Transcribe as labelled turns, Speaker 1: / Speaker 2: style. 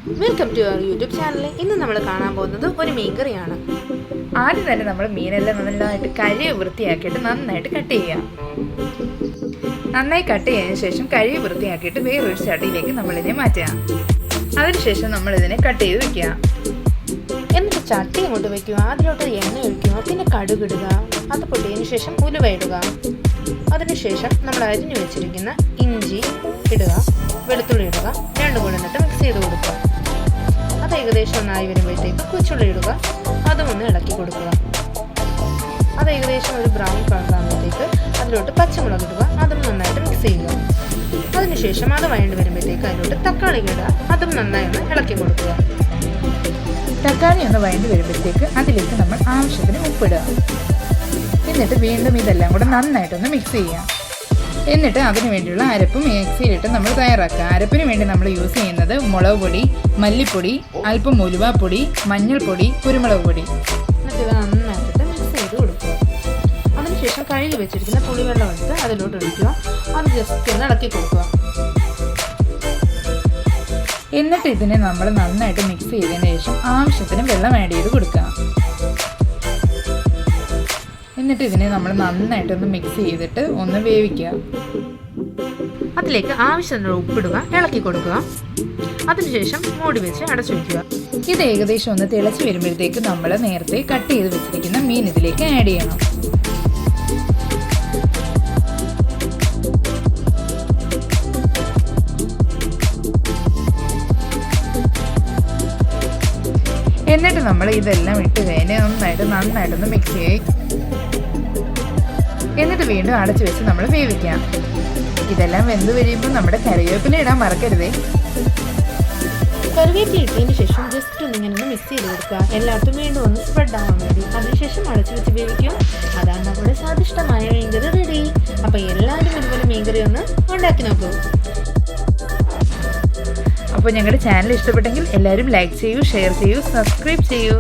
Speaker 1: Welcome to our YouTube channel. ഇന്ന് നമ്മൾ കാണാൻ പോകുന്നത് ഒരു മീൻകറിയാണ്.
Speaker 2: ആദ്യം തന്നെ നമ്മൾ മീനെല്ലാം നന്നായിട്ട് കഴുകി വൃത്തിയാക്കിയിട്ട് നന്നായിട്ട് കട്ട് ചെയ്യാം. നന്നായി കട്ട് ചെയ്തതിന് ശേഷം കഴുകി വൃത്തിയാക്കിയിട്ട് വേറൊരു ചട്ടിയിലേക്ക് നമ്മളിതിനെ മാറ്റുക. അതിനുശേഷം നമ്മളിതിനെ കട്ട് ചെയ്ത് വെക്കുക.
Speaker 1: എന്നിട്ട് ചട്ടി അങ്ങോട്ട് വയ്ക്കുക, അതിലോട്ട് എണ്ണ ഒഴിക്കുക, പിന്നെ കടുകിടുക, അത് പൊട്ടിയതിന് ശേഷം ഉലുവ ഇടുക. അതിനുശേഷം നമ്മൾ അരിഞ്ഞു വെച്ചിരിക്കുന്ന ഇഞ്ചി ഇടുക, വെളുത്തുള്ളി ഇടുക, രണ്ടും കൂടെ എന്നിട്ട് മിക്സ് ചെയ്ത് കൊടുക്കുക. അത് ഏകദേശം ഒന്നായി വരുമ്പോഴത്തേക്ക് കൊച്ചുള്ളി ഇടുക, അതും ഒന്ന് ഇളക്കി കൊടുക്കുക. അത് ഏകദേശം ഒരു ബ്രൗൺ കളർ ആകുമ്പോഴത്തേക്ക് അതിലോട്ട് പച്ചമുളക് ഇടുക, അതും നന്നായിട്ട് മിക്സ് ചെയ്യുക. അതിനുശേഷം അത് വഴണ്ട് വരുമ്പോഴത്തേക്ക് അതിലോട്ട് തക്കാളി ഇടുക, അതും നന്നായി ഒന്ന് ഇളക്കി കൊടുക്കുക.
Speaker 2: തക്കാളി ഒന്ന് വഴണ്ടി വരുമ്പോഴത്തേക്ക് അതിലേക്ക് നമ്മൾ ആവശ്യത്തിന് ഉപ്പിടുക. എന്നിട്ട് വീണ്ടും ഇതെല്ലാം കൂടെ നന്നായിട്ടൊന്ന് മിക്സ് ചെയ്യാം. എന്നിട്ട് അതിന് വേണ്ടിയുള്ള അരപ്പ് മിക്സിയിലിട്ട് നമ്മൾ തയ്യാറാക്കുക. അരപ്പിന് വേണ്ടി നമ്മൾ യൂസ് ചെയ്യുന്നത് മുളക് പൊടി, മല്ലിപ്പൊടി, അല്പം ഉലുവാപ്പൊടി, മഞ്ഞൾപ്പൊടി, കുരുമുളക് പൊടി.
Speaker 1: എന്നിട്ട് ഇത് നന്നായിട്ട് മിക്സ് ചെയ്ത് കൊടുക്കുക. അതിനുശേഷം കഴുകി വെച്ചിരിക്കുന്ന പുളിവെള്ളം എടുത്ത് അതിലോട്ട് ഒഴിക്കുക, അത് ജസ്റ്റ് ഒന്ന് ഇളക്കി കൊടുക്കുക.
Speaker 2: എന്നിട്ട് ഇതിനെ നമ്മൾ നന്നായിട്ട് മിക്സ് ചെയ്തതിന് ശേഷം ആവശ്യത്തിന് വെള്ളം ആഡ് ചെയ്ത് കൊടുക്കുക. എന്നിട്ട് ഇതിനെ നമ്മൾ നന്നായിട്ടൊന്ന് മിക്സ് ചെയ്തിട്ട് ഒന്ന് വേവിക്കുക.
Speaker 1: അതിലേക്ക് ആവശ്യത്തിനുള്ള ഉപ്പിടുക, ഇളക്കി കൊടുക്കുക. അതിനുശേഷം മൂടി വെച്ച് അടച്ചു വയ്ക്കുക.
Speaker 2: ഇത് ഏകദേശം ഒന്ന് തിളച്ച് വരുമ്പോഴത്തേക്ക് നമ്മൾ നേരത്തെ കട്ട് ചെയ്ത് വെച്ചിരിക്കുന്ന മീൻ ഇതിലേക്ക് ആഡ് ചെയ്യണം. എന്നിട്ട് നമ്മൾ ഇതെല്ലാം ഇട്ട് കഴിഞ്ഞ് നന്നായിട്ടൊന്ന് മിക്സ് ചെയ്യും. എന്നിട്ട് വീണ്ടും അടച്ചു വെച്ച് നമ്മൾ വേവിക്കാം. ഇതെല്ലാം വെന്ത് കഴിയുമ്പോൾ നമ്മുടെ കറിവേപ്പില ഇടാൻ മറക്കരുതേ.
Speaker 1: കറിവേപ്പില ഇട്ടതിന് ശേഷം ജസ്റ്റ് ഒന്നിങ്ങനെ ഒന്ന് മിക്സ് ചെയ്ത് കൊടുക്കുക, എല്ലായിടത്തും വീണ്ടും ഒന്ന് സ്പ്രെഡ് ആവാൻ വേണ്ടി. അതിനുശേഷം അടച്ചു വെച്ച് വേവിക്കും. അതാണ് നമ്മുടെ സ്വാദിഷ്ടമായ മീൻകറി റെഡി. അപ്പോൾ എല്ലാവരും ഇതുപോലെ മീൻകറി ഒന്ന് ഉണ്ടാക്കി നോക്കൂ.
Speaker 2: അപ്പോൾ ഞങ്ങളുടെ ചാനൽ ഇഷ്ടപ്പെട്ടെങ്കിൽ എല്ലാവരും ലൈക്ക് ചെയ്യൂ, ഷെയർ ചെയ്യൂ, സബ്സ്ക്രൈബ് ചെയ്യൂ.